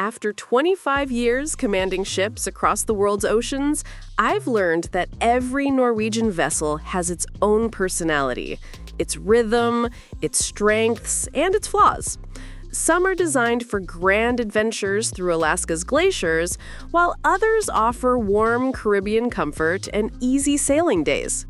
After 25 years commanding ships across the world's oceans, I've learned that every Norwegian vessel has its own personality, its rhythm, its strengths, and its flaws. Some are designed for grand adventures through Alaska's glaciers, while others offer warm Caribbean comfort and easy sailing days.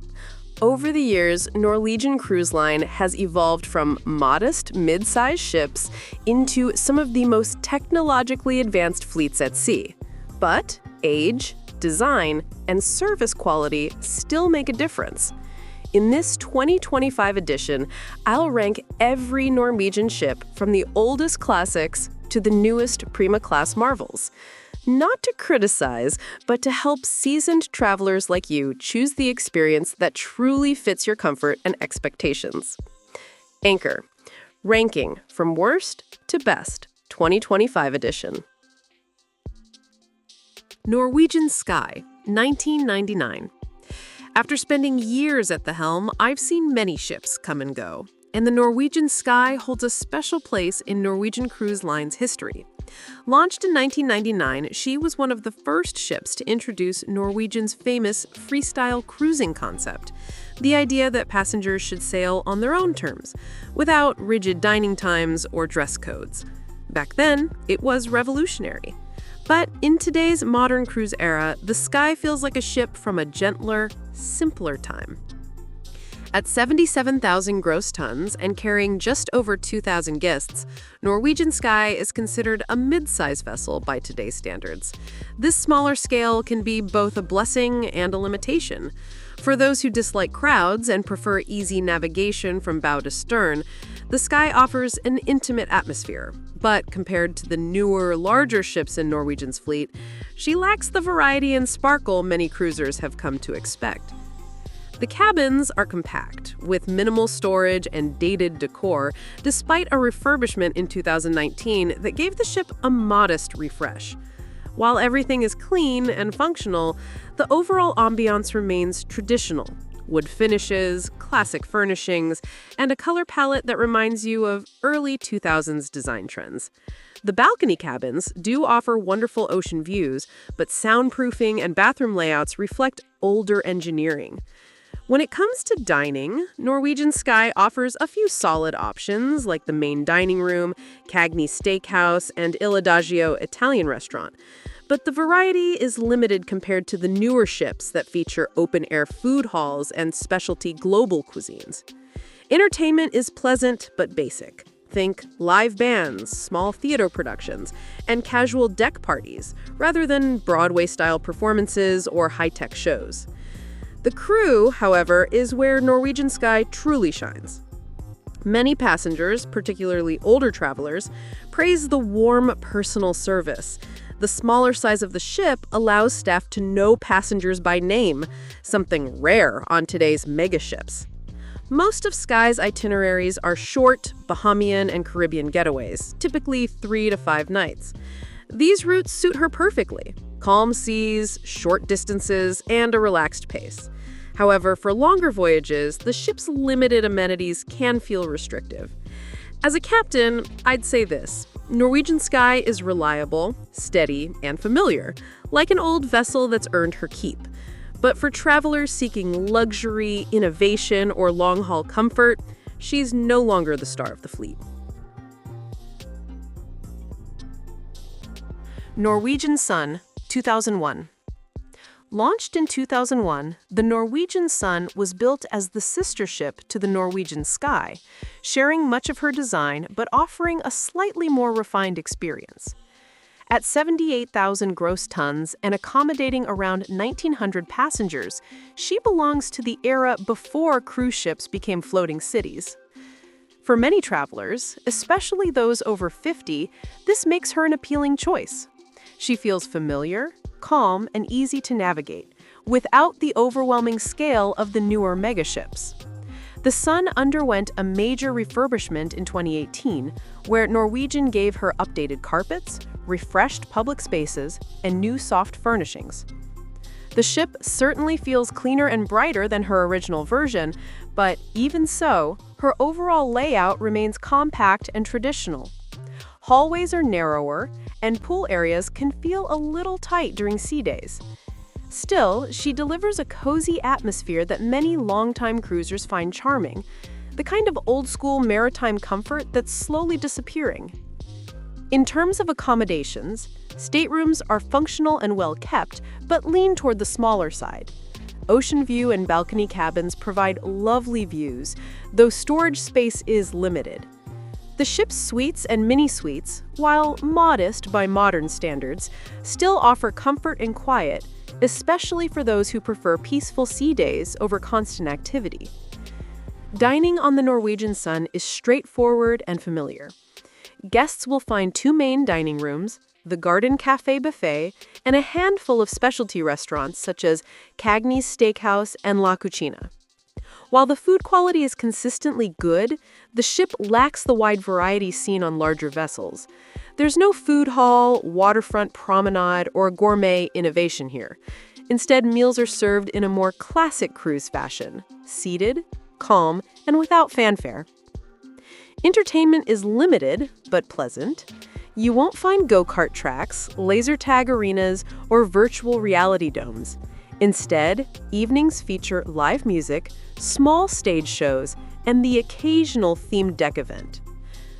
Over the years, Norwegian Cruise Line has evolved from modest, mid-sized ships into some of the most technologically advanced fleets at sea. But age, design, and service quality still make a difference. In this 2025 edition, I'll rank every Norwegian ship from the oldest classics to the newest Prima-class marvels. Not to criticize, but to help seasoned travelers like you choose the experience that truly fits your comfort and expectations. Anchor, ranking from worst to best, 2025 edition. Norwegian Sky, 1999. After spending years at the helm, I've seen many ships come and go, and the Norwegian Sky holds a special place in Norwegian Cruise Line's history. Launched in 1999, she was one of the first ships to introduce Norwegian's famous freestyle cruising concept, the idea that passengers should sail on their own terms, without rigid dining times or dress codes. Back then, it was revolutionary. But in today's modern cruise era, the Sky feels like a ship from a gentler, simpler time. At 77,000 gross tons and carrying just over 2,000 guests, Norwegian Sky is considered a mid-size vessel by today's standards. This smaller scale can be both a blessing and a limitation. For those who dislike crowds and prefer easy navigation from bow to stern, the Sky offers an intimate atmosphere. But compared to the newer, larger ships in Norwegian's fleet, she lacks the variety and sparkle many cruisers have come to expect. The cabins are compact, with minimal storage and dated decor, despite a refurbishment in 2019 that gave the ship a modest refresh. While everything is clean and functional, the overall ambiance remains traditional. Wood finishes, classic furnishings, and a color palette that reminds you of early 2000s design trends. The balcony cabins do offer wonderful ocean views, but soundproofing and bathroom layouts reflect older engineering. When it comes to dining, Norwegian Sky offers a few solid options like the main dining room, Cagney Steakhouse, and Il Adagio Italian restaurant. But the variety is limited compared to the newer ships that feature open-air food halls and specialty global cuisines. Entertainment is pleasant but basic. Think live bands, small theater productions, and casual deck parties, rather than Broadway-style performances or high-tech shows. The crew, however, is where Norwegian Sky truly shines. Many passengers, particularly older travelers, praise the warm personal service. The smaller size of the ship allows staff to know passengers by name, something rare on today's megaships. Most of Sky's itineraries are short, Bahamian and Caribbean getaways, typically 3 to 5 nights. These routes suit her perfectly: calm seas, short distances, and a relaxed pace. However, for longer voyages, the ship's limited amenities can feel restrictive. As a captain, I'd say this: Norwegian Sky is reliable, steady, and familiar, like an old vessel that's earned her keep. But for travelers seeking luxury, innovation, or long-haul comfort, she's no longer the star of the fleet. Norwegian Sun, 2001. Launched in 2001, the Norwegian Sun was built as the sister ship to the Norwegian Sky, sharing much of her design but offering a slightly more refined experience. At 78,000 gross tons and accommodating around 1,900 passengers, she belongs to the era before cruise ships became floating cities. For many travelers, especially those over 50, this makes her an appealing choice. She feels familiar, calm, and easy to navigate, without the overwhelming scale of the newer megaships. The Sun underwent a major refurbishment in 2018, where Norwegian gave her updated carpets, refreshed public spaces, and new soft furnishings. The ship certainly feels cleaner and brighter than her original version, but even so, her overall layout remains compact and traditional. Hallways are narrower, and pool areas can feel a little tight during sea days. Still, she delivers a cozy atmosphere that many longtime cruisers find charming, the kind of old-school maritime comfort that's slowly disappearing. In terms of accommodations, staterooms are functional and well-kept, but lean toward the smaller side. Ocean view and balcony cabins provide lovely views, though storage space is limited. The ship's suites and mini-suites, while modest by modern standards, still offer comfort and quiet, especially for those who prefer peaceful sea days over constant activity. Dining on the Norwegian Sun is straightforward and familiar. Guests will find 2 main dining rooms, the Garden Cafe Buffet, and a handful of specialty restaurants such as Cagney's Steakhouse and La Cucina. While the food quality is consistently good, the ship lacks the wide variety seen on larger vessels. There's no food hall, waterfront promenade, or gourmet innovation here. Instead, meals are served in a more classic cruise fashion, seated, calm, and without fanfare. Entertainment is limited, but pleasant. You won't find go-kart tracks, laser tag arenas, or virtual reality domes. Instead, evenings feature live music, small stage shows, and the occasional themed deck event.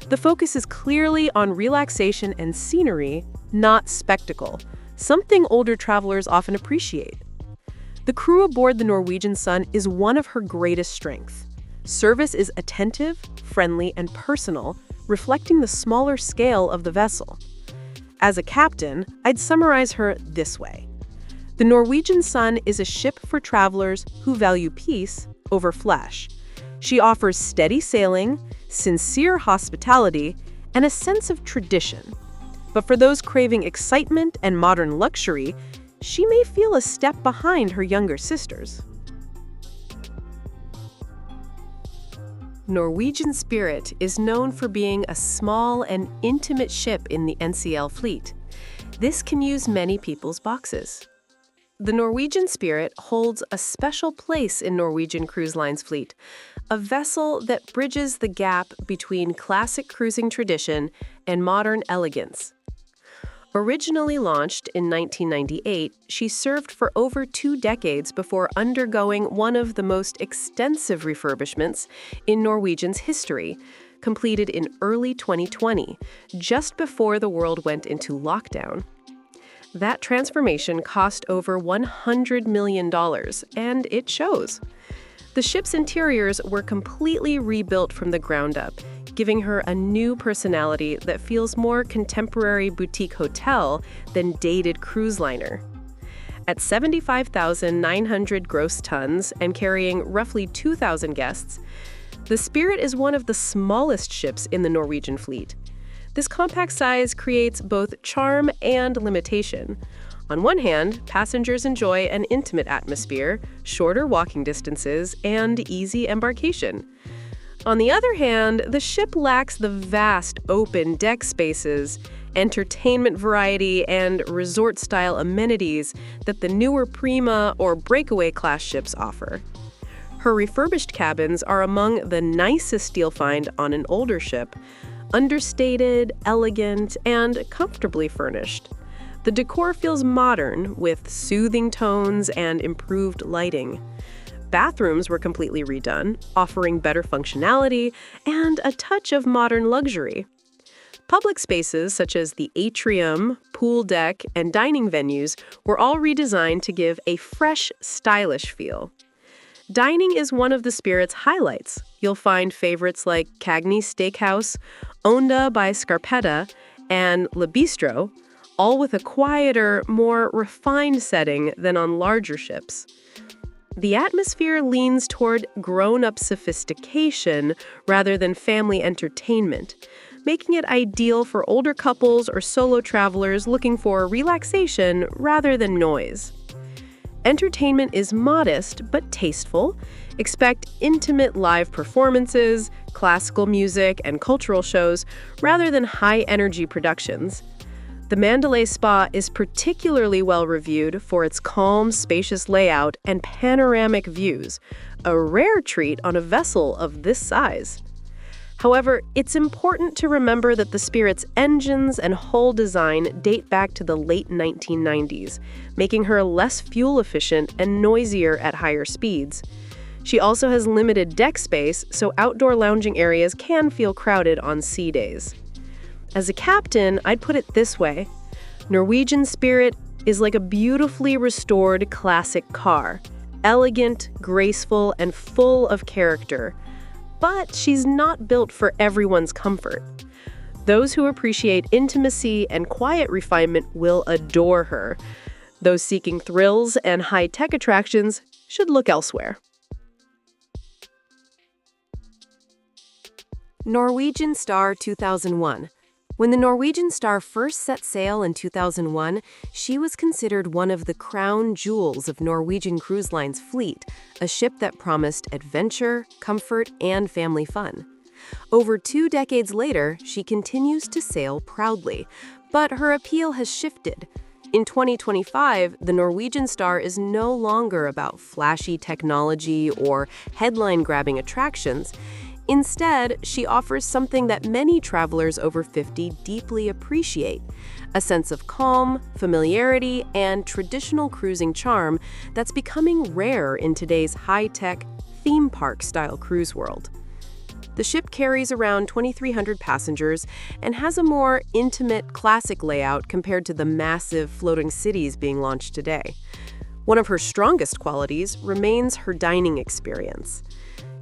The focus is clearly on relaxation and scenery, not spectacle, something older travelers often appreciate. The crew aboard the Norwegian Sun is one of her greatest strengths. Service is attentive, friendly, and personal, reflecting the smaller scale of the vessel. As a captain, I'd summarize her this way. The Norwegian Sun is a ship for travelers who value peace over flash. She offers steady sailing, sincere hospitality, and a sense of tradition. But for those craving excitement and modern luxury, she may feel a step behind her younger sisters. Norwegian Spirit is known for being a small and intimate ship in the NCL fleet. This can use many people's boxes. The Norwegian Spirit holds a special place in Norwegian Cruise Line's fleet, a vessel that bridges the gap between classic cruising tradition and modern elegance. Originally launched in 1998, she served for over 2 decades before undergoing one of the most extensive refurbishments in Norwegian's history, completed in early 2020, just before the world went into lockdown. That transformation cost over $100 million, and it shows. The ship's interiors were completely rebuilt from the ground up, giving her a new personality that feels more contemporary boutique hotel than dated cruise liner. At 75,900 gross tons and carrying roughly 2,000 guests, the Spirit is one of the smallest ships in the Norwegian fleet. This compact size creates both charm and limitation. On one hand, passengers enjoy an intimate atmosphere, shorter walking distances, and easy embarkation. On the other hand, the ship lacks the vast open deck spaces, entertainment variety, and resort-style amenities that the newer Prima or Breakaway class ships offer. Her refurbished cabins are among the nicest you'll find on an older ship, understated, elegant, and comfortably furnished. The decor feels modern, with soothing tones and improved lighting. Bathrooms were completely redone, offering better functionality and a touch of modern luxury. Public spaces such as the atrium, pool deck, and dining venues were all redesigned to give a fresh, stylish feel. Dining is one of the Spirit's highlights. You'll find favorites like Cagney's Steakhouse, Onda by Scarpetta, and Le Bistro, all with a quieter, more refined setting than on larger ships. The atmosphere leans toward grown-up sophistication rather than family entertainment, making it ideal for older couples or solo travelers looking for relaxation rather than noise. Entertainment is modest but tasteful. Expect intimate live performances, classical music, and cultural shows rather than high-energy productions. The Mandalay Spa is particularly well-reviewed for its calm, spacious layout and panoramic views, a rare treat on a vessel of this size. However, it's important to remember that the Spirit's engines and hull design date back to the late 1990s, making her less fuel efficient and noisier at higher speeds. She also has limited deck space, so outdoor lounging areas can feel crowded on sea days. As a captain, I'd put it this way: Norwegian Spirit is like a beautifully restored classic car, elegant, graceful, and full of character. But she's not built for everyone's comfort. Those who appreciate intimacy and quiet refinement will adore her. Those seeking thrills and high-tech attractions should look elsewhere. Norwegian Star 2001. When the Norwegian Star first set sail in 2001, she was considered one of the crown jewels of Norwegian Cruise Line's fleet, a ship that promised adventure, comfort, and family fun. Over 2 decades later, she continues to sail proudly, but her appeal has shifted. In 2025, the Norwegian Star is no longer about flashy technology or headline-grabbing attractions. Instead, she offers something that many travelers over 50 deeply appreciate: a sense of calm, familiarity, and traditional cruising charm that's becoming rare in today's high-tech, theme park-style cruise world. The ship carries around 2,300 passengers and has a more intimate, classic layout compared to the massive floating cities being launched today. One of her strongest qualities remains her dining experience.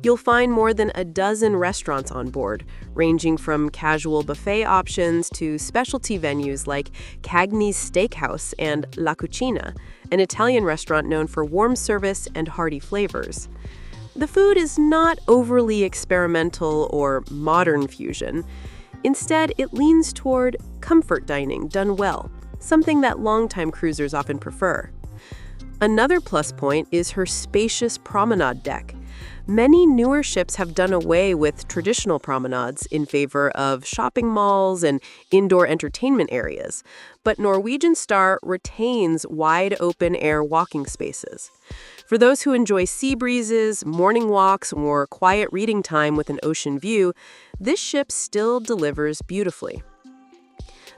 You'll find more than a dozen restaurants on board, ranging from casual buffet options to specialty venues like Cagney's Steakhouse and La Cucina, an Italian restaurant known for warm service and hearty flavors. The food is not overly experimental or modern fusion. Instead, it leans toward comfort dining done well, something that longtime cruisers often prefer. Another plus point is her spacious promenade deck. Many newer ships have done away with traditional promenades in favor of shopping malls and indoor entertainment areas, but Norwegian Star retains wide open-air walking spaces. For those who enjoy sea breezes, morning walks, or quiet reading time with an ocean view, this ship still delivers beautifully.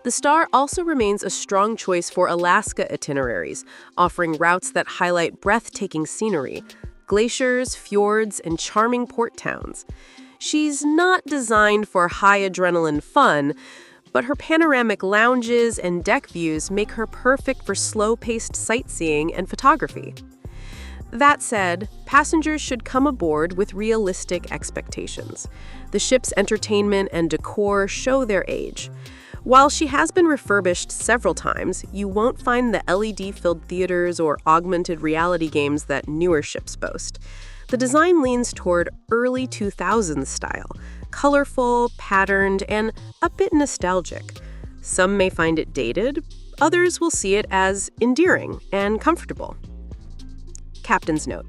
The Star also remains a strong choice for Alaska itineraries, offering routes that highlight breathtaking scenery, glaciers, fjords, and charming port towns. She's not designed for high-adrenaline fun, but her panoramic lounges and deck views make her perfect for slow-paced sightseeing and photography. That said, passengers should come aboard with realistic expectations. The ship's entertainment and decor show their age. While she has been refurbished several times, you won't find the LED-filled theaters or augmented reality games that newer ships boast. The design leans toward early 2000s style, colorful, patterned, and a bit nostalgic. Some may find it dated, others will see it as endearing and comfortable. Captain's note: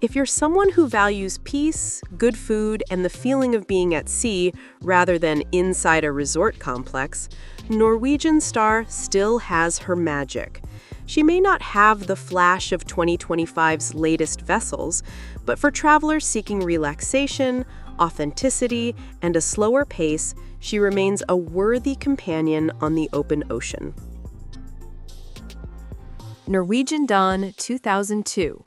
if you're someone who values peace, good food, and the feeling of being at sea rather than inside a resort complex, Norwegian Star still has her magic. She may not have the flash of 2025's latest vessels, but for travelers seeking relaxation, authenticity, and a slower pace, she remains a worthy companion on the open ocean. Norwegian Dawn 2002.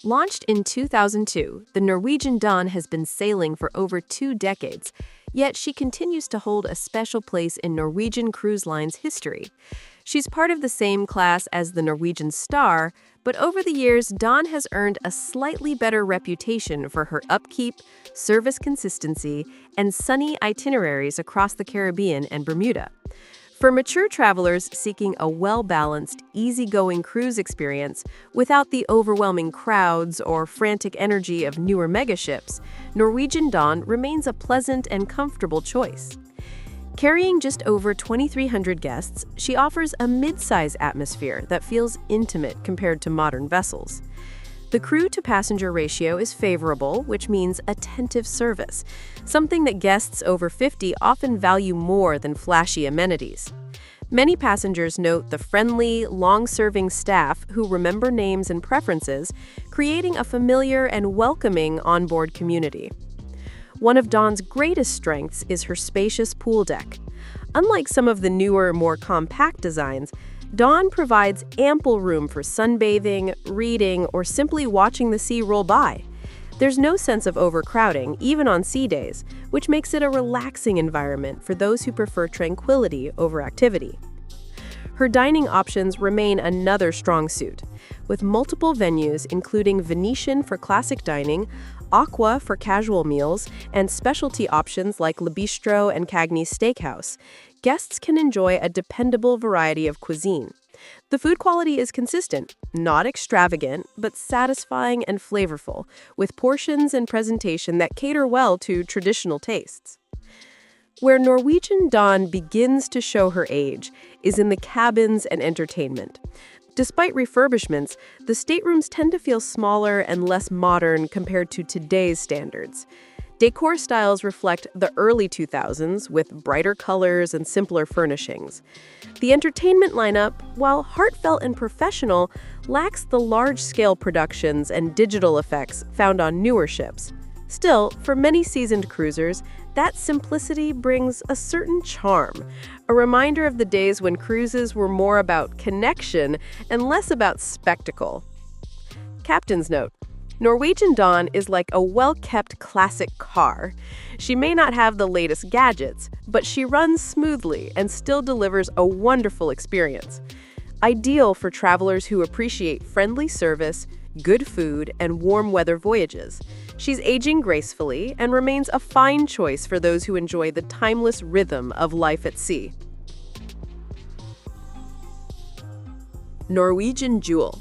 Launched in 2002, the Norwegian Dawn has been sailing for over 2 decades, yet she continues to hold a special place in Norwegian Cruise Line's history. She's part of the same class as the Norwegian Star, but over the years, Dawn has earned a slightly better reputation for her upkeep, service consistency, and sunny itineraries across the Caribbean and Bermuda. For mature travelers seeking a well-balanced, easygoing cruise experience without the overwhelming crowds or frantic energy of newer megaships, Norwegian Dawn remains a pleasant and comfortable choice. Carrying just over 2,300 guests, she offers a mid-size atmosphere that feels intimate compared to modern vessels. The crew-to-passenger ratio is favorable, which means attentive service, something that guests over 50 often value more than flashy amenities. Many passengers note the friendly, long-serving staff who remember names and preferences, creating a familiar and welcoming onboard community. One of Dawn's greatest strengths is her spacious pool deck. Unlike some of the newer, more compact designs, Dawn provides ample room for sunbathing, reading, or simply watching the sea roll by. There's no sense of overcrowding, even on sea days, which makes it a relaxing environment for those who prefer tranquility over activity. Her dining options remain another strong suit, with multiple venues including Venetian for classic dining, Aqua for casual meals, and specialty options like Le Bistro and Cagney's Steakhouse. Guests can enjoy a dependable variety of cuisine. The food quality is consistent, not extravagant, but satisfying and flavorful, with portions and presentation that cater well to traditional tastes. Where Norwegian Dawn begins to show her age is in the cabins and entertainment. Despite refurbishments, the staterooms tend to feel smaller and less modern compared to today's standards. Decor styles reflect the early 2000s with brighter colors and simpler furnishings. The entertainment lineup, while heartfelt and professional, lacks the large-scale productions and digital effects found on newer ships. Still, for many seasoned cruisers, that simplicity brings a certain charm, a reminder of the days when cruises were more about connection and less about spectacle. Captain's note: Norwegian Dawn is like a well-kept classic car. She may not have the latest gadgets, but she runs smoothly and still delivers a wonderful experience. Ideal for travelers who appreciate friendly service, good food, and warm weather voyages. She's aging gracefully and remains a fine choice for those who enjoy the timeless rhythm of life at sea. Norwegian Jewel.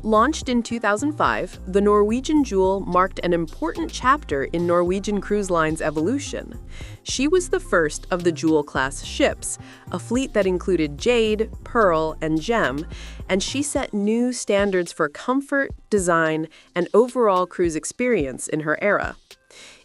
Launched in 2005, the Norwegian Jewel marked an important chapter in Norwegian Cruise Line's evolution. She was the first of the Jewel-class ships, a fleet that included Jade, Pearl, and Gem, and she set new standards for comfort, design, and overall cruise experience in her era.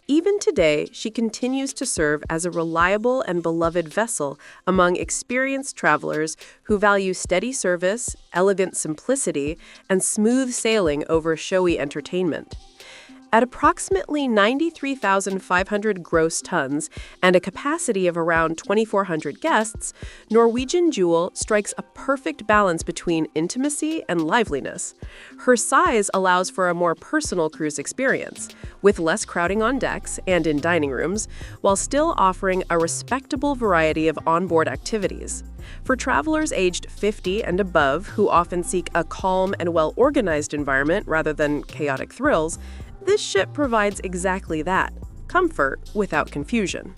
Even today, she continues to serve as a reliable and beloved vessel among experienced travelers who value steady service, elegant simplicity, and smooth sailing over showy entertainment. At approximately 93,500 gross tons and a capacity of around 2,400 guests, Norwegian Jewel strikes a perfect balance between intimacy and liveliness. Her size allows for a more personal cruise experience, with less crowding on decks and in dining rooms, while still offering a respectable variety of onboard activities. For travelers aged 50 and above who often seek a calm and well-organized environment rather than chaotic thrills, this ship provides exactly that, comfort without confusion.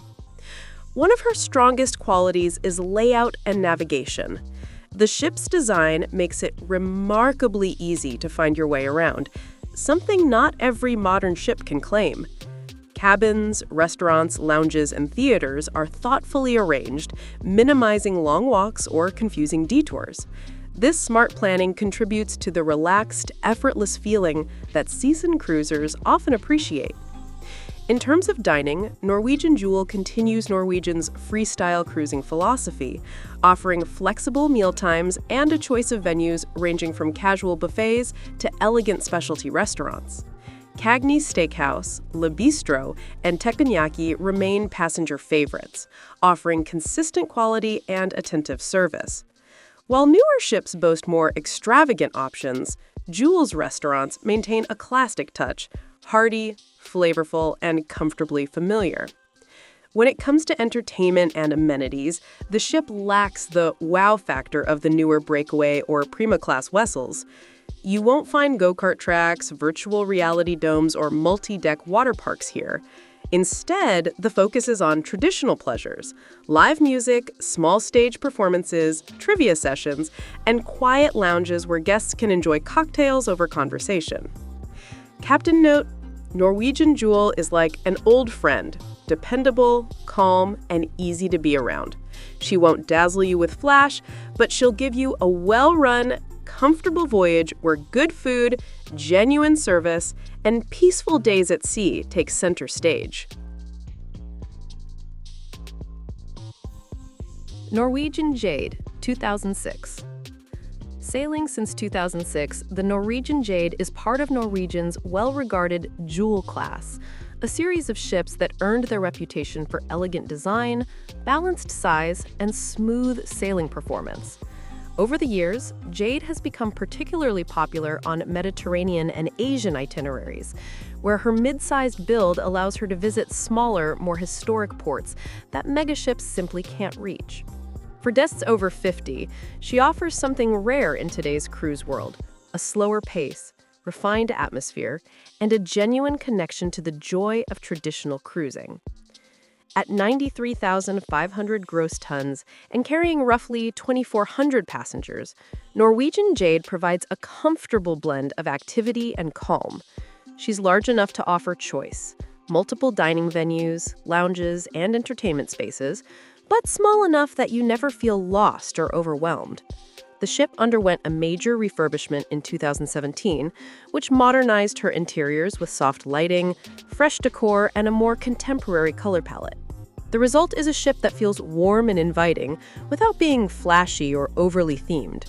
One of her strongest qualities is layout and navigation. The ship's design makes it remarkably easy to find your way around, something not every modern ship can claim. Cabins, restaurants, lounges, and theaters are thoughtfully arranged, minimizing long walks or confusing detours. This smart planning contributes to the relaxed, effortless feeling that seasoned cruisers often appreciate. In terms of dining, Norwegian Jewel continues Norwegian's freestyle cruising philosophy, offering flexible mealtimes and a choice of venues ranging from casual buffets to elegant specialty restaurants. Cagney's Steakhouse, Le Bistro, and Teppanyaki remain passenger favorites, offering consistent quality and attentive service. While newer ships boast more extravagant options, Jewel's restaurants maintain a classic touch, hearty, flavorful, and comfortably familiar. When it comes to entertainment and amenities, the ship lacks the wow factor of the newer Breakaway or Prima-class vessels. You won't find go-kart tracks, virtual reality domes, or multi-deck water parks here. Instead, the focus is on traditional pleasures, live music, small stage performances, trivia sessions, and quiet lounges where guests can enjoy cocktails over conversation. Captain note: Norwegian Jewel is like an old friend, dependable, calm, and easy to be around. She won't dazzle you with flash, but she'll give you a well-run, comfortable voyage where good food, genuine service, and peaceful days at sea take center stage. Norwegian Jade, 2006. Sailing since 2006, the Norwegian Jade is part of Norwegian's well-regarded Jewel class, a series of ships that earned their reputation for elegant design, balanced size, and smooth sailing performance. Over the years, Jade has become particularly popular on Mediterranean and Asian itineraries, where her mid-sized build allows her to visit smaller, more historic ports that megaships simply can't reach. For guests over 50, she offers something rare in today's cruise world: a slower pace, refined atmosphere, and a genuine connection to the joy of traditional cruising. At 93,500 gross tons and carrying roughly 2,400 passengers, Norwegian Jade provides a comfortable blend of activity and calm. She's large enough to offer choice, multiple dining venues, lounges, and entertainment spaces, but small enough that you never feel lost or overwhelmed. The ship underwent a major refurbishment in 2017, which modernized her interiors with soft lighting, fresh decor, and a more contemporary color palette. The result is a ship that feels warm and inviting without being flashy or overly themed.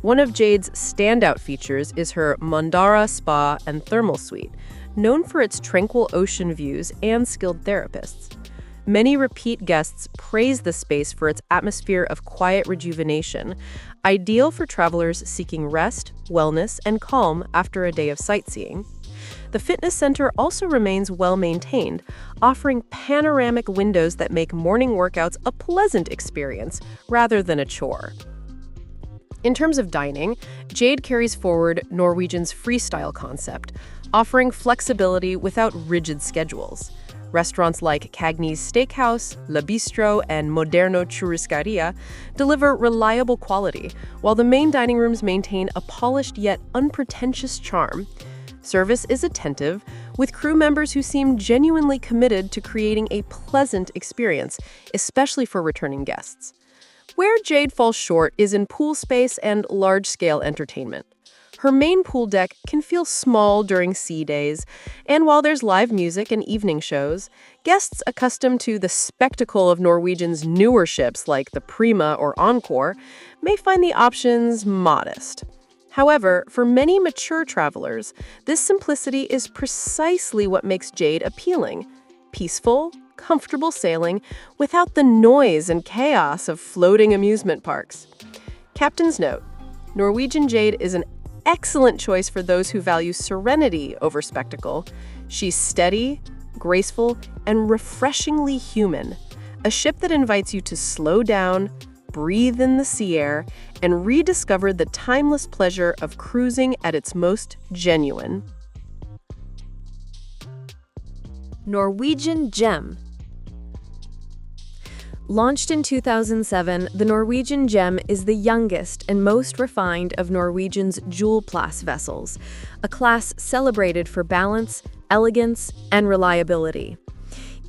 One of Jade's standout features is her Mandara Spa and Thermal Suite, known for its tranquil ocean views and skilled therapists. Many repeat guests praise the space for its atmosphere of quiet rejuvenation, ideal for travelers seeking rest, wellness, and calm after a day of sightseeing. The fitness center also remains well-maintained, offering panoramic windows that make morning workouts a pleasant experience rather than a chore. In terms of dining, Jade carries forward Norwegian's freestyle concept, offering flexibility without rigid schedules. Restaurants like Cagney's Steakhouse, La Bistro, and Moderno Churrascaria deliver reliable quality, while the main dining rooms maintain a polished yet unpretentious charm. Service is attentive, with crew members who seem genuinely committed to creating a pleasant experience, especially for returning guests. Where Jade falls short is in pool space and large-scale entertainment. Her main pool deck can feel small during sea days, and while there's live music and evening shows, guests accustomed to the spectacle of Norwegian's newer ships like the Prima or Encore may find the options modest. However, for many mature travelers, this simplicity is precisely what makes Jade appealing: peaceful, comfortable sailing without the noise and chaos of floating amusement parks. Captain's note: Norwegian Jade is an excellent choice for those who value serenity over spectacle. She's steady, graceful, and refreshingly human. A ship that invites you to slow down, breathe in the sea air, and rediscover the timeless pleasure of cruising at its most genuine. Norwegian Gem. Launched in 2007, the Norwegian Gem is the youngest and most refined of Norwegian's Jewel-class vessels, a class celebrated for balance, elegance, and reliability.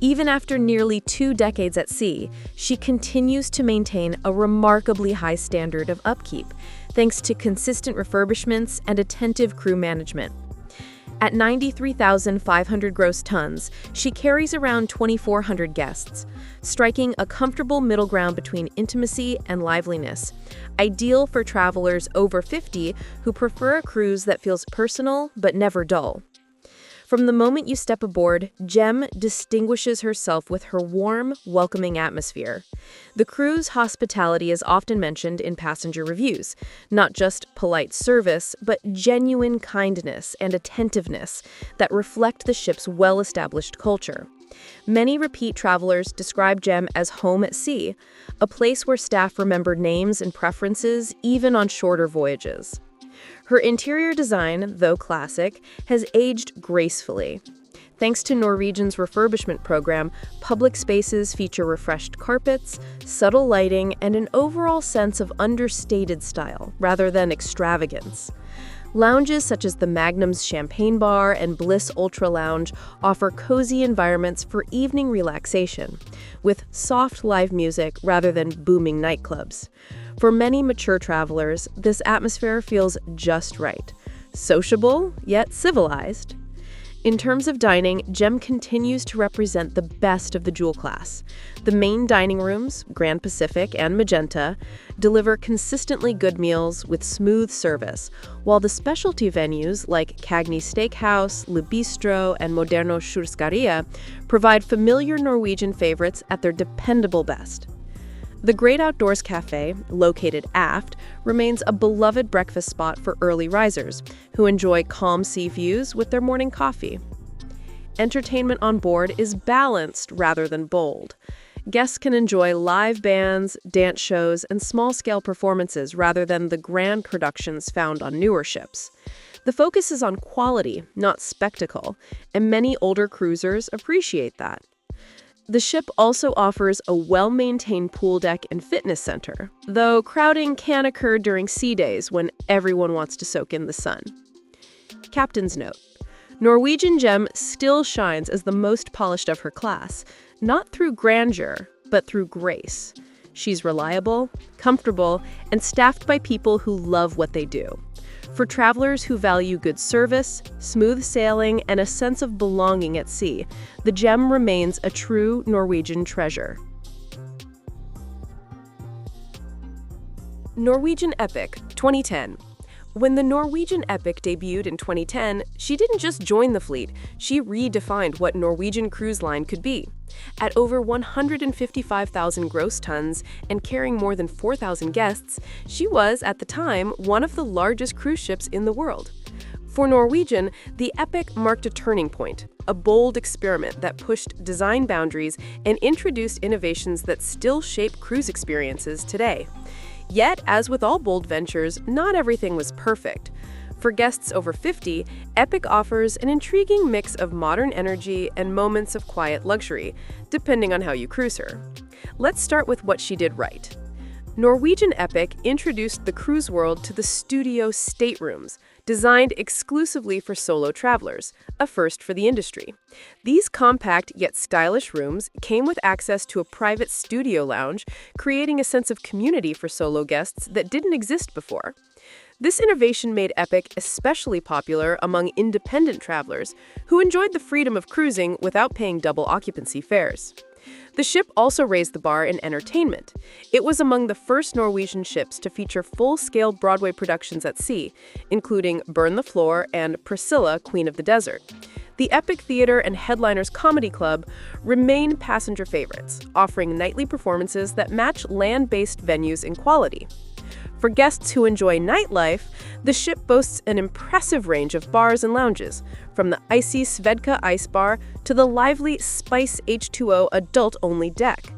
Even after nearly 2 decades at sea, she continues to maintain a remarkably high standard of upkeep, thanks to consistent refurbishments and attentive crew management. At 93,500 gross tons, she carries around 2,400 guests, striking a comfortable middle ground between intimacy and liveliness, ideal for travelers over 50 who prefer a cruise that feels personal but never dull. From the moment you step aboard, Gem distinguishes herself with her warm, welcoming atmosphere. The crew's hospitality is often mentioned in passenger reviews, not just polite service, but genuine kindness and attentiveness that reflect the ship's well-established culture. Many repeat travelers describe Gem as home at sea, a place where staff remember names and preferences even on shorter voyages. Her interior design, though classic, has aged gracefully. Thanks to Norwegian's refurbishment program, public spaces feature refreshed carpets, subtle lighting, and an overall sense of understated style, rather than extravagance. Lounges such as the Magnum's Champagne Bar and Bliss Ultra Lounge offer cozy environments for evening relaxation, with soft live music rather than booming nightclubs. For many mature travelers, this atmosphere feels just right. Sociable, yet civilized. In terms of dining, Gem continues to represent the best of the Jewel class. The main dining rooms, Grand Pacific and Magenta, deliver consistently good meals with smooth service, while the specialty venues like Cagney Steakhouse, Le Bistro, and Moderno Churrascaria provide familiar Norwegian favorites at their dependable best. The Great Outdoors Cafe, located aft, remains a beloved breakfast spot for early risers who enjoy calm sea views with their morning coffee. Entertainment on board is balanced rather than bold. Guests can enjoy live bands, dance shows, and small-scale performances rather than the grand productions found on newer ships. The focus is on quality, not spectacle, and many older cruisers appreciate that. The ship also offers a well-maintained pool deck and fitness center, though crowding can occur during sea days when everyone wants to soak in the sun. Captain's note: Norwegian Gem still shines as the most polished of her class, not through grandeur, but through grace. She's reliable, comfortable, and staffed by people who love what they do. For travelers who value good service, smooth sailing, and a sense of belonging at sea, the Gem remains a true Norwegian treasure. Norwegian Epic, 2010. When the Norwegian Epic debuted in 2010, she didn't just join the fleet, she redefined what Norwegian Cruise Line could be. At over 155,000 gross tons and carrying more than 4,000 guests, she was, at the time, one of the largest cruise ships in the world. For Norwegian, the Epic marked a turning point, a bold experiment that pushed design boundaries and introduced innovations that still shape cruise experiences today. Yet, as with all bold ventures, not everything was perfect. For guests over 50, Epic offers an intriguing mix of modern energy and moments of quiet luxury, depending on how you cruise her. Let's start with what she did right. Norwegian Epic introduced the cruise world to the studio staterooms, designed exclusively for solo travelers, a first for the industry. These compact yet stylish rooms came with access to a private studio lounge, creating a sense of community for solo guests that didn't exist before. This innovation made Epic especially popular among independent travelers who enjoyed the freedom of cruising without paying double occupancy fares. The ship also raised the bar in entertainment. It was among the first Norwegian ships to feature full-scale Broadway productions at sea, including Burn the Floor and Priscilla, Queen of the Desert. The Epic Theater and Headliners Comedy Club remain passenger favorites, offering nightly performances that match land-based venues in quality. For guests who enjoy nightlife, the ship boasts an impressive range of bars and lounges, from the icy Svedka Ice Bar to the lively Spice H2O adult-only deck.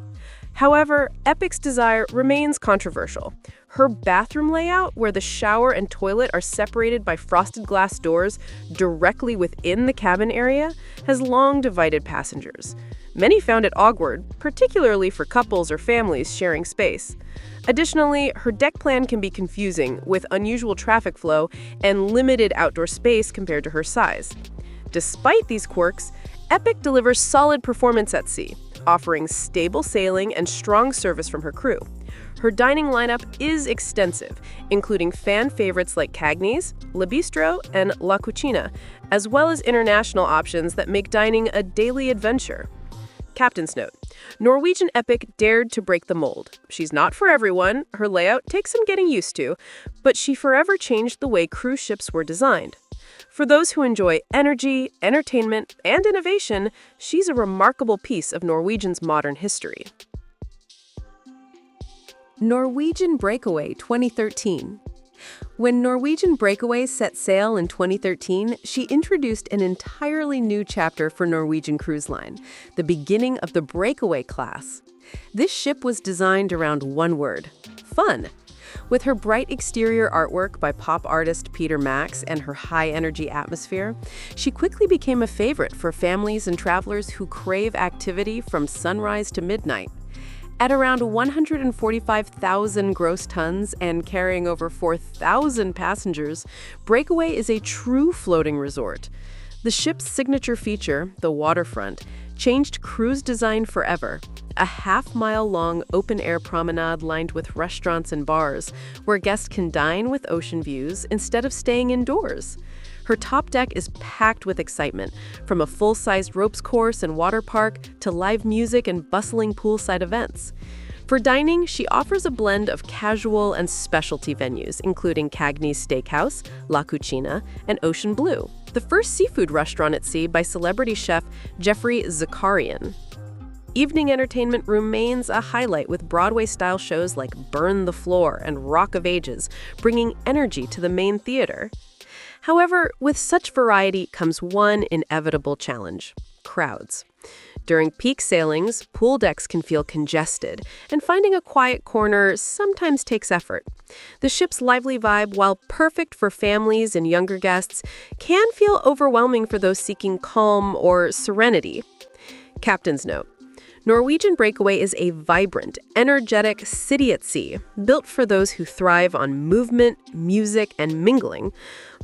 However, Epic's desire remains controversial. Her bathroom layout, where the shower and toilet are separated by frosted glass doors directly within the cabin area, has long divided passengers. Many found it awkward, particularly for couples or families sharing space. Additionally, her deck plan can be confusing, with unusual traffic flow and limited outdoor space compared to her size. Despite these quirks, Epic delivers solid performance at sea, offering stable sailing and strong service from her crew. Her dining lineup is extensive, including fan favorites like Cagney's, Le Bistro, and La Cucina, as well as international options that make dining a daily adventure. Captain's note: Norwegian Epic dared to break the mold. She's not for everyone, her layout takes some getting used to, but she forever changed the way cruise ships were designed. For those who enjoy energy, entertainment, and innovation, she's a remarkable piece of Norwegian's modern history. Norwegian Breakaway 2013. When Norwegian Breakaway set sail in 2013, she introduced an entirely new chapter for Norwegian Cruise Line, the beginning of the Breakaway class. This ship was designed around one word: fun. With her bright exterior artwork by pop artist Peter Max and her high-energy atmosphere, she quickly became a favorite for families and travelers who crave activity from sunrise to midnight. At around 145,000 gross tons and carrying over 4,000 passengers, Breakaway is a true floating resort. The ship's signature feature, the waterfront, changed cruise design forever. A half-mile-long open-air promenade lined with restaurants and bars, where guests can dine with ocean views instead of staying indoors. Her top deck is packed with excitement, from a full-sized ropes course and water park to live music and bustling poolside events. For dining, she offers a blend of casual and specialty venues, including Cagney's Steakhouse, La Cucina, and Ocean Blue, the first seafood restaurant at sea by celebrity chef Jeffrey Zakarian. Evening entertainment remains a highlight with Broadway-style shows like Burn the Floor and Rock of Ages, bringing energy to the main theater. However, with such variety comes one inevitable challenge: crowds. During peak sailings, pool decks can feel congested, and finding a quiet corner sometimes takes effort. The ship's lively vibe, while perfect for families and younger guests, can feel overwhelming for those seeking calm or serenity. Captain's note: Norwegian Breakaway is a vibrant, energetic city at sea, built for those who thrive on movement, music, and mingling.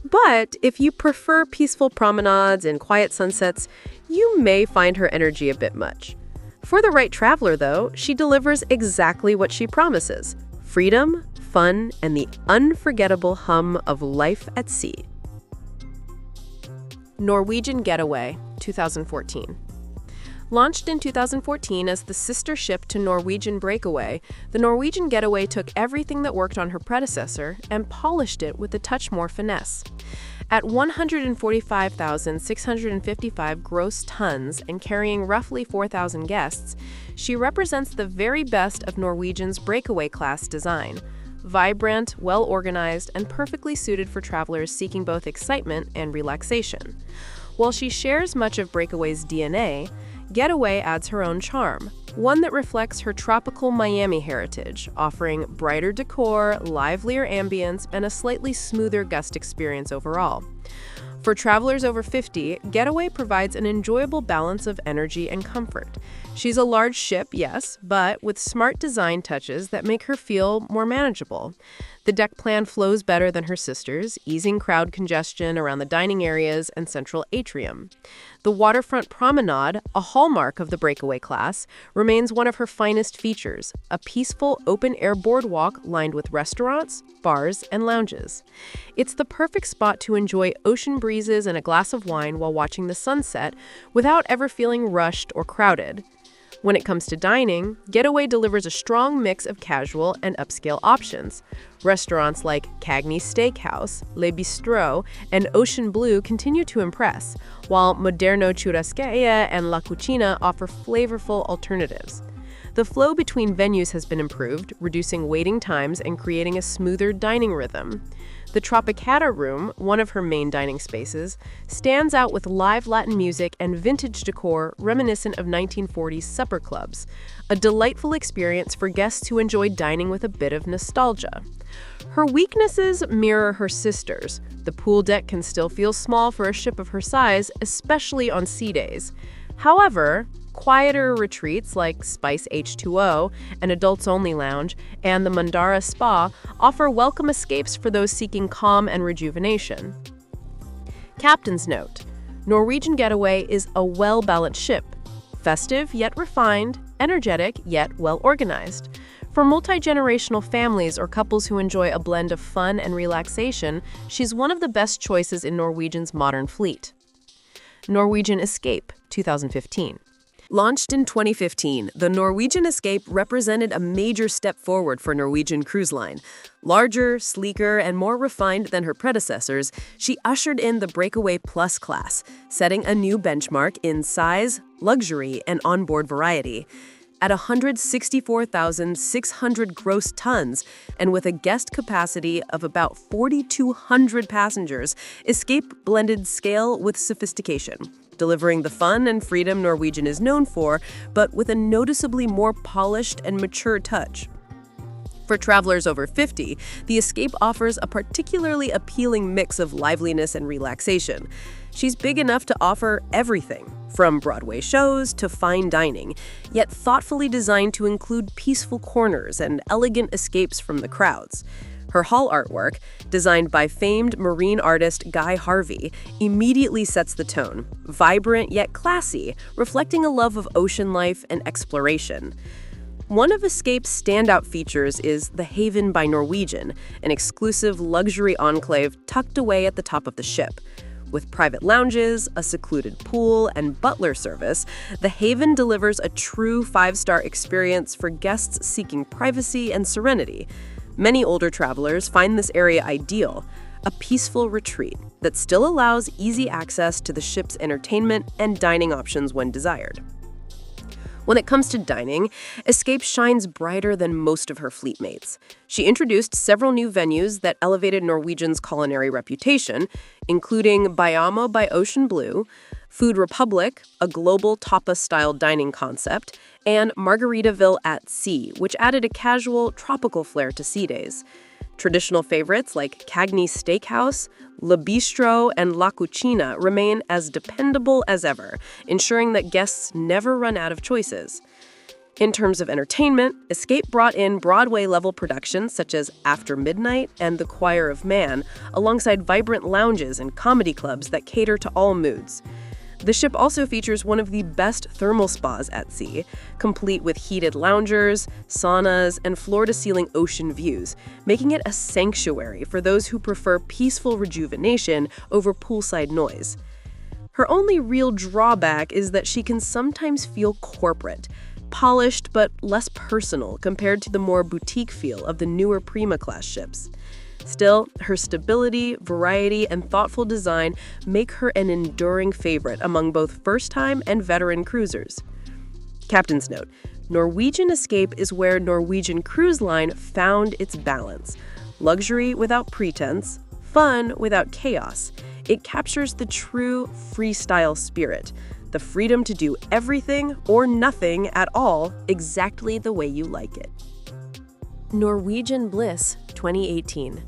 But if you prefer peaceful promenades and quiet sunsets, you may find her energy a bit much. For the right traveler, though, she delivers exactly what she promises: freedom, fun, and the unforgettable hum of life at sea. Norwegian Getaway, 2014. Launched in 2014 as the sister ship to Norwegian Breakaway, the Norwegian Getaway took everything that worked on her predecessor and polished it with a touch more finesse. At 145,655 gross tons and carrying roughly 4,000 guests, she represents the very best of Norwegian's Breakaway-class design. Vibrant, well-organized, and perfectly suited for travelers seeking both excitement and relaxation. While she shares much of Breakaway's DNA, Getaway adds her own charm, one that reflects her tropical Miami heritage, offering brighter decor, livelier ambience, and a slightly smoother guest experience overall. For travelers over 50, Getaway provides an enjoyable balance of energy and comfort. She's a large ship, yes, but with smart design touches that make her feel more manageable. The deck plan flows better than her sisters, easing crowd congestion around the dining areas and central atrium. The waterfront promenade, a hallmark of the Breakaway class, remains one of her finest features, a peaceful open-air boardwalk lined with restaurants, bars, and lounges. It's the perfect spot to enjoy ocean breezes and a glass of wine while watching the sunset without ever feeling rushed or crowded. When it comes to dining, Getaway delivers a strong mix of casual and upscale options. Restaurants like Cagney's Steakhouse, Le Bistrot, and Ocean Blue continue to impress, while Moderno Churrascaria and La Cucina offer flavorful alternatives. The flow between venues has been improved, reducing waiting times and creating a smoother dining rhythm. The Tropicana room, one of her main dining spaces, stands out with live Latin music and vintage decor reminiscent of 1940s supper clubs, a delightful experience for guests who enjoy dining with a bit of nostalgia. Her weaknesses mirror her sisters. The pool deck can still feel small for a ship of her size, especially on sea days. However, quieter retreats like Spice H2O, an adults-only lounge, and the Mandara Spa offer welcome escapes for those seeking calm and rejuvenation. Captain's note: Norwegian Getaway is a well-balanced ship, festive yet refined, energetic yet well-organized. For multi-generational families or couples who enjoy a blend of fun and relaxation, she's one of the best choices in Norwegian's modern fleet. Norwegian Escape, 2015. Launched in 2015, the Norwegian Escape represented a major step forward for Norwegian Cruise Line. Larger, sleeker, and more refined than her predecessors, she ushered in the Breakaway Plus class, setting a new benchmark in size, luxury, and onboard variety. At 164,600 gross tons, and with a guest capacity of about 4,200 passengers, Escape blended scale with sophistication, delivering the fun and freedom Norwegian is known for, but with a noticeably more polished and mature touch. For travelers over 50, the Escape offers a particularly appealing mix of liveliness and relaxation. She's big enough to offer everything, from Broadway shows to fine dining, yet thoughtfully designed to include peaceful corners and elegant escapes from the crowds. Her hull artwork, designed by famed marine artist Guy Harvey, immediately sets the tone, vibrant yet classy, reflecting a love of ocean life and exploration. One of Escape's standout features is the Haven by Norwegian, an exclusive luxury enclave tucked away at the top of the ship. With private lounges, a secluded pool, and butler service, the Haven delivers a true five-star experience for guests seeking privacy and serenity. Many older travelers find this area ideal, a peaceful retreat that still allows easy access to the ship's entertainment and dining options when desired. When it comes to dining, Escape shines brighter than most of her fleet mates. She introduced several new venues that elevated Norwegian's culinary reputation, including Bayamo by Ocean Blue, Food Republic, a global tapas-style dining concept, and Margaritaville at Sea, which added a casual, tropical flair to sea days. Traditional favorites like Cagney's Steakhouse, Le Bistro, and La Cucina remain as dependable as ever, ensuring that guests never run out of choices. In terms of entertainment, Escape brought in Broadway-level productions such as After Midnight and The Choir of Man, alongside vibrant lounges and comedy clubs that cater to all moods. The ship also features one of the best thermal spas at sea, complete with heated loungers, saunas, and floor-to-ceiling ocean views, making it a sanctuary for those who prefer peaceful rejuvenation over poolside noise. Her only real drawback is that she can sometimes feel corporate, polished but less personal compared to the more boutique feel of the newer Prima-class ships. Still, her stability, variety, and thoughtful design make her an enduring favorite among both first-time and veteran cruisers. Captain's note: Norwegian Escape is where Norwegian Cruise Line found its balance. Luxury without pretense, fun without chaos. It captures the true freestyle spirit, the freedom to do everything or nothing at all exactly the way you like it. Norwegian Bliss 2018.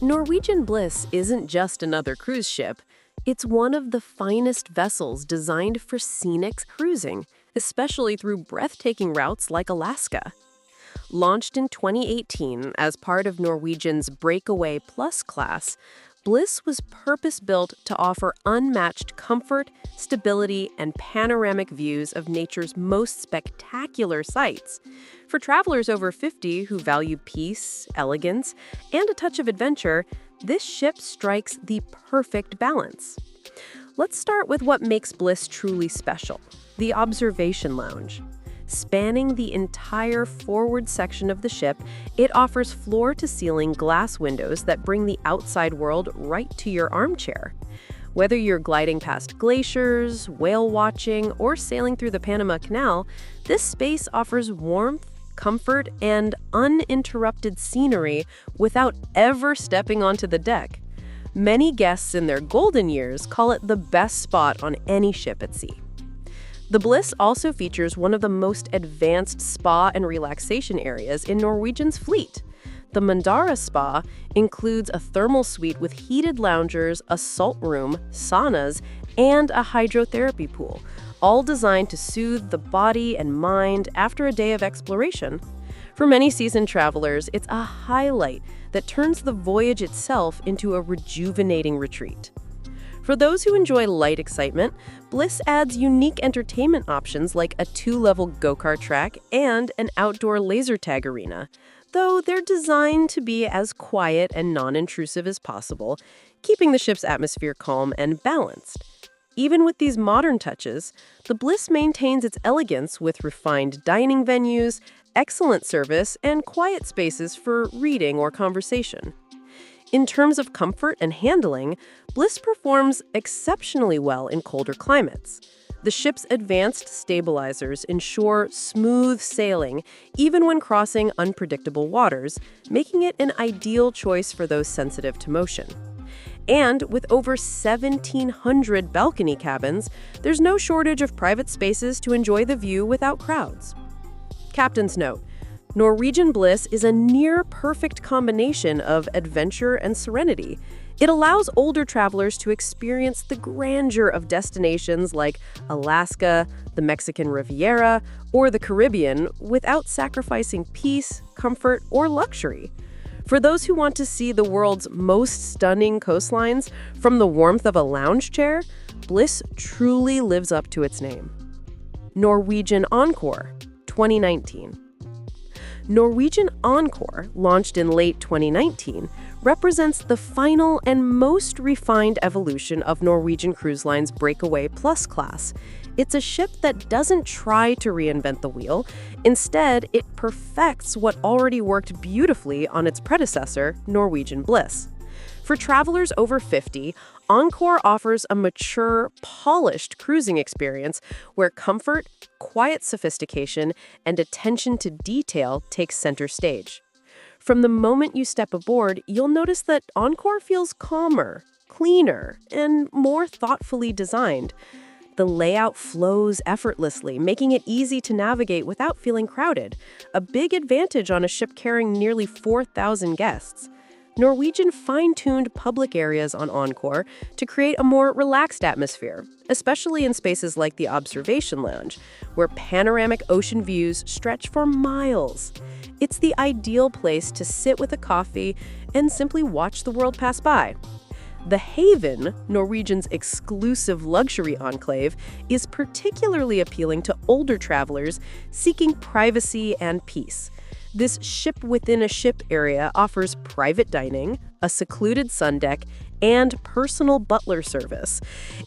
Norwegian Bliss isn't just another cruise ship. It's one of the finest vessels designed for scenic cruising, especially through breathtaking routes like Alaska. Launched in 2018 as part of Norwegian's Breakaway Plus class, Bliss was purpose-built to offer unmatched comfort, stability, and panoramic views of nature's most spectacular sights. For travelers over 50 who value peace, elegance, and a touch of adventure, this ship strikes the perfect balance. Let's start with what makes Bliss truly special: the observation lounge. Spanning the entire forward section of the ship, it offers floor-to-ceiling glass windows that bring the outside world right to your armchair. Whether you're gliding past glaciers, whale watching, or sailing through the Panama Canal, this space offers warmth, comfort, and uninterrupted scenery without ever stepping onto the deck. Many guests in their golden years call it the best spot on any ship at sea. The Bliss also features one of the most advanced spa and relaxation areas in Norwegian's fleet. The Mandara Spa includes a thermal suite with heated loungers, a salt room, saunas, and a hydrotherapy pool, all designed to soothe the body and mind after a day of exploration. For many seasoned travelers, it's a highlight that turns the voyage itself into a rejuvenating retreat. For those who enjoy light excitement, Bliss adds unique entertainment options like a 2-level go-kart track and an outdoor laser tag arena, though they're designed to be as quiet and non-intrusive as possible, keeping the ship's atmosphere calm and balanced. Even with these modern touches, the Bliss maintains its elegance with refined dining venues, excellent service, and quiet spaces for reading or conversation. In terms of comfort and handling, Bliss performs exceptionally well in colder climates. The ship's advanced stabilizers ensure smooth sailing even when crossing unpredictable waters, making it an ideal choice for those sensitive to motion. And with over 1,700 balcony cabins, there's no shortage of private spaces to enjoy the view without crowds. Captain's note: Norwegian Bliss is a near-perfect combination of adventure and serenity. It allows older travelers to experience the grandeur of destinations like Alaska, the Mexican Riviera, or the Caribbean without sacrificing peace, comfort, or luxury. For those who want to see the world's most stunning coastlines from the warmth of a lounge chair, Bliss truly lives up to its name. Norwegian Encore 2019. Norwegian Encore, launched in late 2019, represents the final and most refined evolution of Norwegian Cruise Line's Breakaway Plus class. It's a ship that doesn't try to reinvent the wheel. Instead, it perfects what already worked beautifully on its predecessor, Norwegian Bliss. For travelers over 50, Encore offers a mature, polished cruising experience where comfort, quiet sophistication, and attention to detail takes center stage. From the moment you step aboard, you'll notice that Encore feels calmer, cleaner, and more thoughtfully designed. The layout flows effortlessly, making it easy to navigate without feeling crowded, a big advantage on a ship carrying nearly 4,000 guests. Norwegian fine-tuned public areas on Encore to create a more relaxed atmosphere, especially in spaces like the observation lounge, where panoramic ocean views stretch for miles. It's the ideal place to sit with a coffee and simply watch the world pass by. The Haven, Norwegian's exclusive luxury enclave, is particularly appealing to older travelers seeking privacy and peace. This ship-within-a-ship area offers private dining, a secluded sun deck, and personal butler service.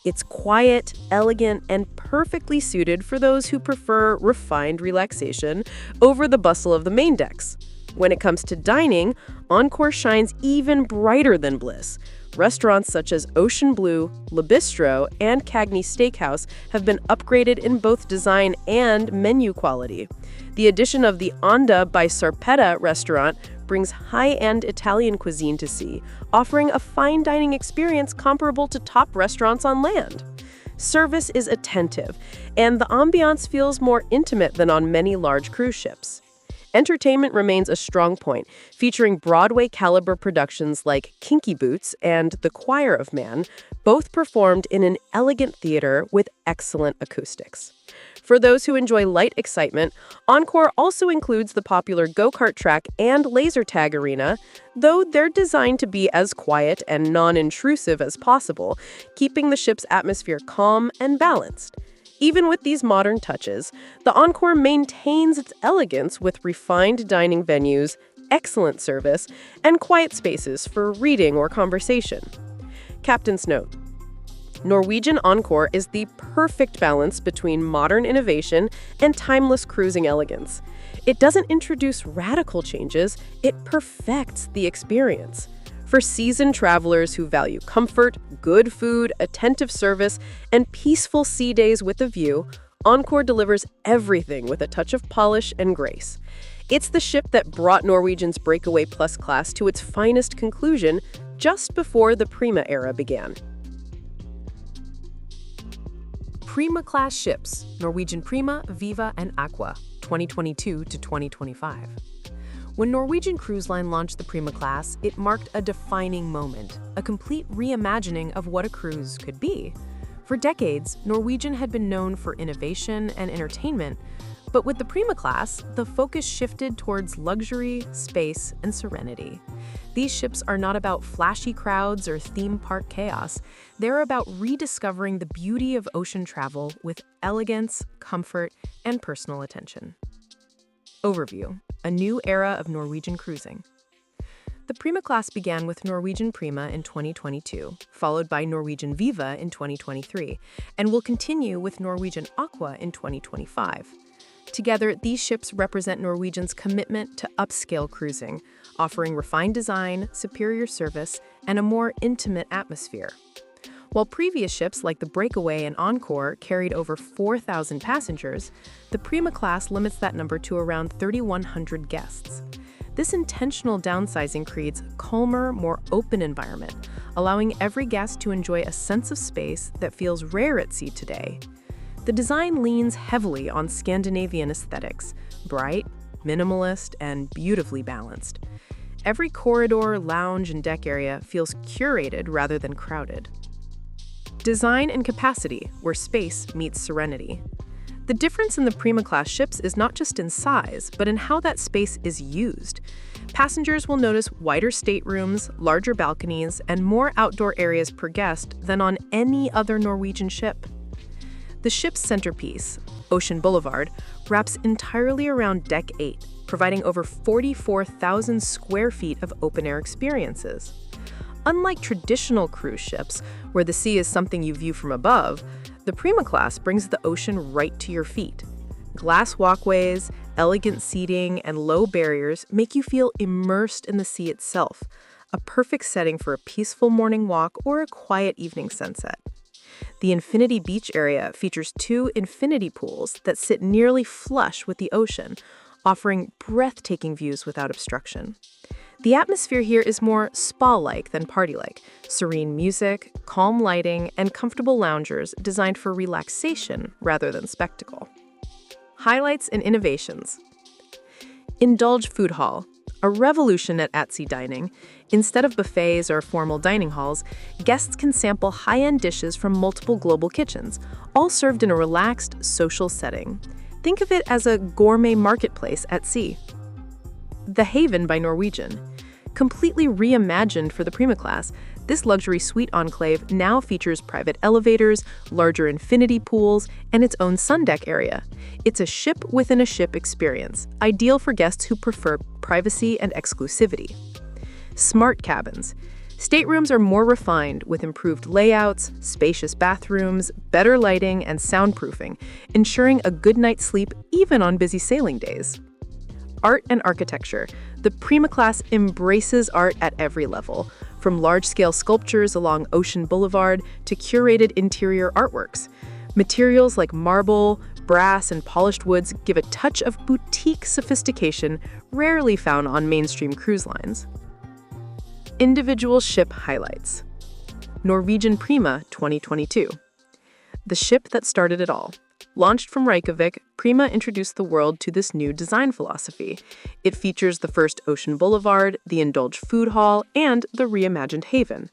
It's quiet, elegant, and perfectly suited for those who prefer refined relaxation over the bustle of the main decks. When it comes to dining, Encore shines even brighter than Bliss. Restaurants such as Ocean Blue, Le Bistro, and Cagney Steakhouse have been upgraded in both design and menu quality. The addition of the Onda by Sarpetta restaurant brings high-end Italian cuisine to sea, offering a fine dining experience comparable to top restaurants on land. Service is attentive, and the ambiance feels more intimate than on many large cruise ships. Entertainment remains a strong point, featuring Broadway-caliber productions like Kinky Boots and The Choir of Man, both performed in an elegant theater with excellent acoustics. For those who enjoy light excitement, Encore also includes the popular go-kart track and laser tag arena, though they're designed to be as quiet and non-intrusive as possible, keeping the ship's atmosphere calm and balanced. Even with these modern touches, the Encore maintains its elegance with refined dining venues, excellent service, and quiet spaces for reading or conversation. Captain's note: Norwegian Encore is the perfect balance between modern innovation and timeless cruising elegance. It doesn't introduce radical changes, it perfects the experience. For seasoned travelers who value comfort, good food, attentive service, and peaceful sea days with a view, Encore delivers everything with a touch of polish and grace. It's the ship that brought Norwegian's Breakaway Plus class to its finest conclusion just before the Prima era began. Prima-class ships, Norwegian Prima, Viva, and Aqua, 2022 to 2025. When Norwegian Cruise Line launched the Prima-class, it marked a defining moment, a complete reimagining of what a cruise could be. For decades, Norwegian had been known for innovation and entertainment, but with the Prima-class, the focus shifted towards luxury, space, and serenity. These ships are not about flashy crowds or theme park chaos. They're about rediscovering the beauty of ocean travel with elegance, comfort, and personal attention. Overview: a new era of Norwegian cruising. The Prima-class began with Norwegian Prima in 2022, followed by Norwegian Viva in 2023, and will continue with Norwegian Aqua in 2025. Together, these ships represent Norwegian's commitment to upscale cruising, offering refined design, superior service, and a more intimate atmosphere. While previous ships like the Breakaway and Encore carried over 4,000 passengers, the Prima-class limits that number to around 3,100 guests. This intentional downsizing creates a calmer, more open environment, allowing every guest to enjoy a sense of space that feels rare at sea today. The design leans heavily on Scandinavian aesthetics, bright, minimalist, and beautifully balanced. Every corridor, lounge, and deck area feels curated rather than crowded. Design and capacity, where space meets serenity. The difference in the Prima-class ships is not just in size, but in how that space is used. Passengers will notice wider staterooms, larger balconies, and more outdoor areas per guest than on any other Norwegian ship. The ship's centerpiece, Ocean Boulevard, wraps entirely around Deck 8, providing over 44,000 square feet of open-air experiences. Unlike traditional cruise ships, where the sea is something you view from above, the Prima-class brings the ocean right to your feet. Glass walkways, elegant seating, and low barriers make you feel immersed in the sea itself, a perfect setting for a peaceful morning walk or a quiet evening sunset. The Infinity Beach area features 2 infinity pools that sit nearly flush with the ocean, offering breathtaking views without obstruction. The atmosphere here is more spa-like than party-like. Serene music, calm lighting, and comfortable loungers designed for relaxation rather than spectacle. Highlights and innovations. Indulge Food Hall, a revolution at sea dining. Instead of buffets or formal dining halls, guests can sample high-end dishes from multiple global kitchens, all served in a relaxed, social setting. Think of it as a gourmet marketplace at sea. The Haven by Norwegian. Completely reimagined for the Prima-class, this luxury suite enclave now features private elevators, larger infinity pools, and its own sun deck area. It's a ship-within-a-ship experience, ideal for guests who prefer privacy and exclusivity. Smart cabins. Staterooms are more refined with improved layouts, spacious bathrooms, better lighting, and soundproofing, ensuring a good night's sleep even on busy sailing days. Art and architecture. The Prima-class embraces art at every level, from large-scale sculptures along Ocean Boulevard to curated interior artworks. Materials like marble, brass, and polished woods give a touch of boutique sophistication rarely found on mainstream cruise lines. Individual ship highlights. Norwegian Prima 2022. The ship that started it all. Launched from Reykjavik, Prima introduced the world to this new design philosophy. It features the first Ocean Boulevard, the Indulge Food Hall, and the reimagined Haven.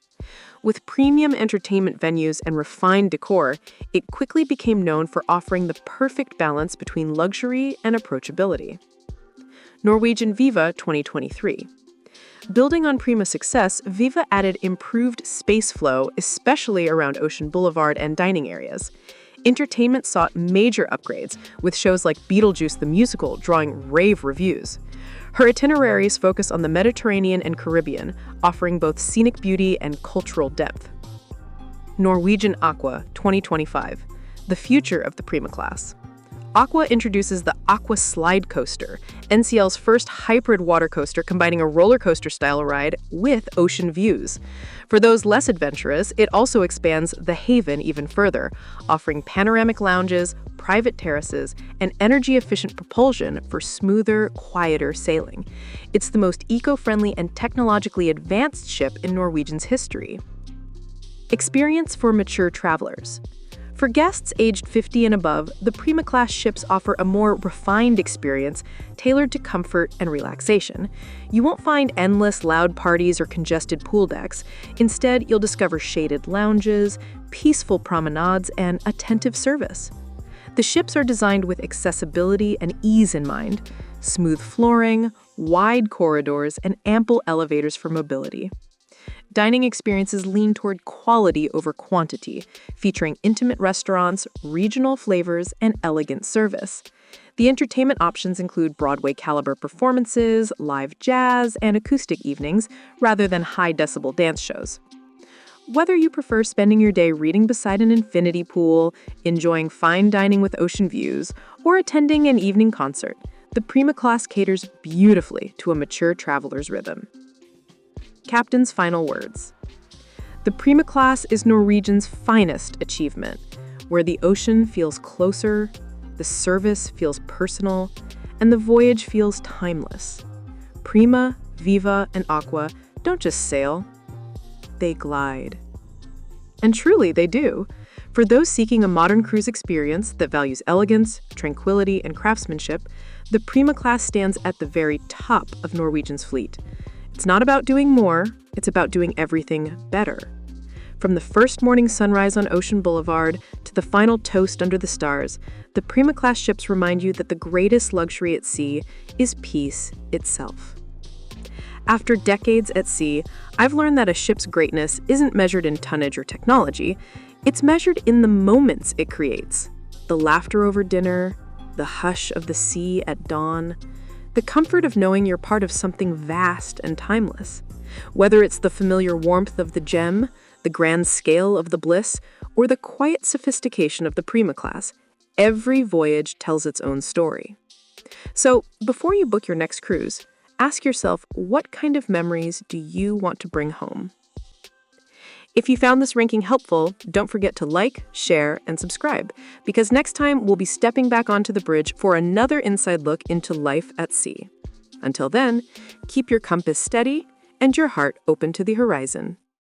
With premium entertainment venues and refined decor, it quickly became known for offering the perfect balance between luxury and approachability. Norwegian Viva 2023. Building on Prima's success, Viva added improved space flow, especially around Ocean Boulevard and dining areas. Entertainment sought major upgrades, with shows like Beetlejuice the Musical drawing rave reviews. Her itineraries focus on the Mediterranean and Caribbean, offering both scenic beauty and cultural depth. Norwegian Aqua 2025, the future of the Prima-class. Aqua introduces the Aqua Slide Coaster, NCL's first hybrid water coaster combining a roller coaster-style ride with ocean views. For those less adventurous, it also expands the Haven even further, offering panoramic lounges, private terraces, and energy-efficient propulsion for smoother, quieter sailing. It's the most eco-friendly and technologically advanced ship in Norwegian's history. Experience for mature travelers. For guests aged 50 and above, the Prima-class ships offer a more refined experience tailored to comfort and relaxation. You won't find endless loud parties or congested pool decks. Instead, you'll discover shaded lounges, peaceful promenades, and attentive service. The ships are designed with accessibility and ease in mind: smooth flooring, wide corridors, and ample elevators for mobility. Dining experiences lean toward quality over quantity, featuring intimate restaurants, regional flavors, and elegant service. The entertainment options include Broadway-caliber performances, live jazz, and acoustic evenings, rather than high-decibel dance shows. Whether you prefer spending your day reading beside an infinity pool, enjoying fine dining with ocean views, or attending an evening concert, the Prima-class caters beautifully to a mature traveler's rhythm. Captain's final words. The Prima-class is Norwegian's finest achievement, where the ocean feels closer, the service feels personal, and the voyage feels timeless. Prima, Viva, and Aqua don't just sail, they glide. And truly, they do. For those seeking a modern cruise experience that values elegance, tranquility, and craftsmanship, the Prima-class stands at the very top of Norwegian's fleet. It's not about doing more, it's about doing everything better. From the first morning sunrise on Ocean Boulevard to the final toast under the stars, the Prima-class ships remind you that the greatest luxury at sea is peace itself. After decades at sea, I've learned that a ship's greatness isn't measured in tonnage or technology, it's measured in the moments it creates. The laughter over dinner, the hush of the sea at dawn, the comfort of knowing you're part of something vast and timeless. Whether it's the familiar warmth of the Gem, the grand scale of the Bliss, or the quiet sophistication of the Prima-class, every voyage tells its own story. So, before you book your next cruise, ask yourself, what kind of memories do you want to bring home? If you found this ranking helpful, don't forget to like, share, and subscribe, because next time we'll be stepping back onto the bridge for another inside look into life at sea. Until then, keep your compass steady and your heart open to the horizon.